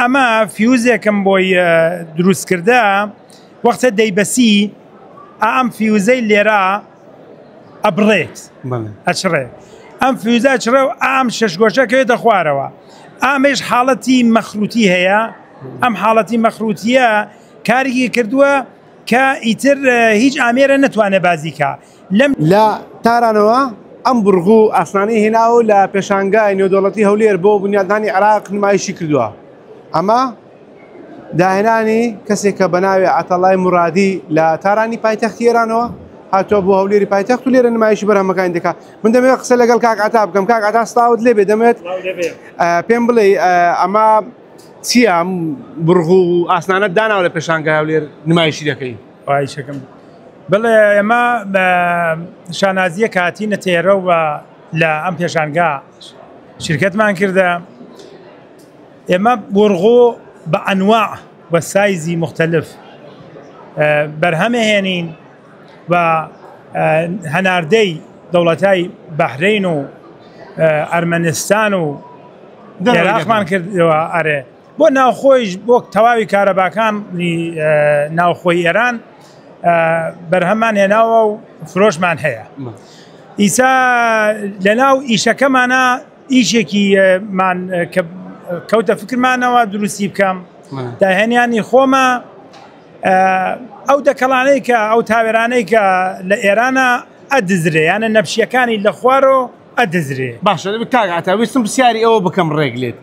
اما فيوزێکم بۆی دروست کرده وەختە دەیبەسی ئەم فیوزەی لێرە ئەبڕێت ئەچڕێ ئەم فیوزە ئەچڕێ و ئەم شەشگۆشەکەوێتە خوارەوە ئامێش حاڵەتی مەخروتی هەیە ئەم حاڵەتی مەخروتیە کارێکی کردووە کە ئیتر هیچ ئامێرە نەتوانێت بازیکە لە تارانەوە ئەم بڕغ و ئاسنانەی هێناوە لە پێشانگای نێودەوڵەتی هەولێر بۆ بنیادنانی عێراق نمایشی کردووە. ئەمە داهێنانی کەسێک کە بەناوی عەتەڵای مورادی لە تارانی پایتەختی ئێرانەوە هاتووە بۆ هەولێری پایتەخت و لێرە نمایشی بەرهەمەکانی دەکات. من دەمەوێت قسە لەگەڵ کاک عەتا بکەم. کاک عەتا سڵاوت لێبێ دەمێت پێم بڵێ ئەمە چییە بڕغ و ئاسنانەت داناوە لە پێشانگای هەولێر نمایشی دەکەی؟ وای شەکەم بڵێ ئێمە شانازیە کاتینە تێرە و لە ئەم پێشانگا شرکەتمان کردە ئێمە بڕغۆ بە ئەنواع بە سایزی مختلف بەرهەمەهێنین و هەناردەی دەوڵەتای بەحرین و ئەرمەنستان و عێراقمان کردەوە ئەرێ بۆ ناوخۆیش بۆ تەواوی کارەباکانی ناوخۆی ئێران بەرهەممان هێناوە و فرۆشمان هەیە. ئیسا لەناو ئیشەکەمانە ئیشێکی کەوتە فکرمانەوە دروستی بکەم داهێنیانی خۆمە ئەو دەکەڵانەی کە ئەو تاوێرانەی کە لە ئێرانە ئەدزرێ یانە نەفشیەکانی لە خوارۆ ئەدزرێ. باشە کاک عەتا ویستم پرسیاری ئەوە بکەم ڕێگلێت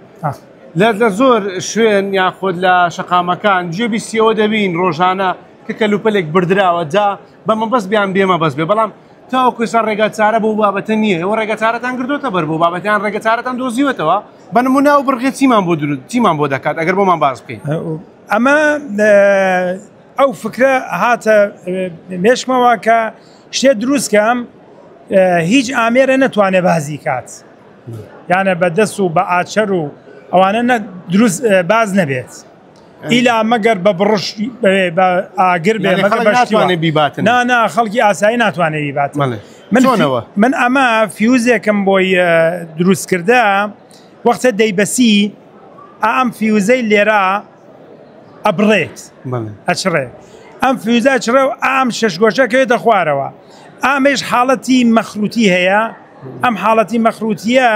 لە زۆر شوێن یاخود لە شەقامەکان گوێبیستیەوە دەبین ڕۆژانە کە کەلوپەلێک بردراوە جا بە مەبەست بیان بێمە بەس بێ بەڵام تاوەکوێسان ڕێگە چارە بۆ بابەتە نییە ئەوە ڕێگە چارەتان کردوتە بەر بۆ بابەتیان ڕێگە چارەتان دۆزیوەتەوە بە نمونە و بڕغێ چیمان بۆ دروست چیمان بۆ دەکات ئەگەر بۆمان باس بکەین. ئەمە ئەو فکرە هاتە مێشکمەوە کە شتێ دروستکەم هیچ ئامێرە نەتوانێت بازی کات یانە بە دەست و بە ئاچەر و ئەوانە دروست باز نەبێت ئیلا مەگەر بە بڕش بە ئاگر بێ ناتوانێت بیباتن نا خەڵکی ئاسایی ناتوانێت بیباتن. من ئەمە فیوزێکم بۆی دروست کردە وەختە دەیبەسی ئەم فیوزەی لێرە ئەبڕێت ئەچڕێ ئەم فیوزە ئەچڕێ و ئەم شەشگۆشەکەوێتە خوارەوە ئامێش حاڵەتی مەخروتی هەیە ئەم حاڵەتی مەخروتیە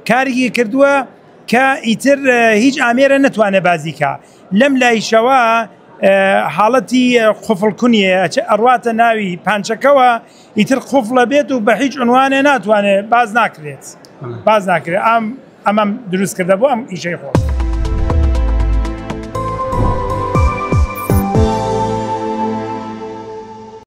کارێکی کردووە کە ئیتر هیچ ئامێرە نەتوانێت بازیکە لەم لایشەوە حاڵەتی قوفڵکونیە ئەڕواتە ناوی پانچەکەوە ئیتر قوفڵە بێت و بە هیچ عنوانێ ناتوانێت باز ناکرێت ئەمەم دروست کردە بۆ ئەم ئیشەی خۆ.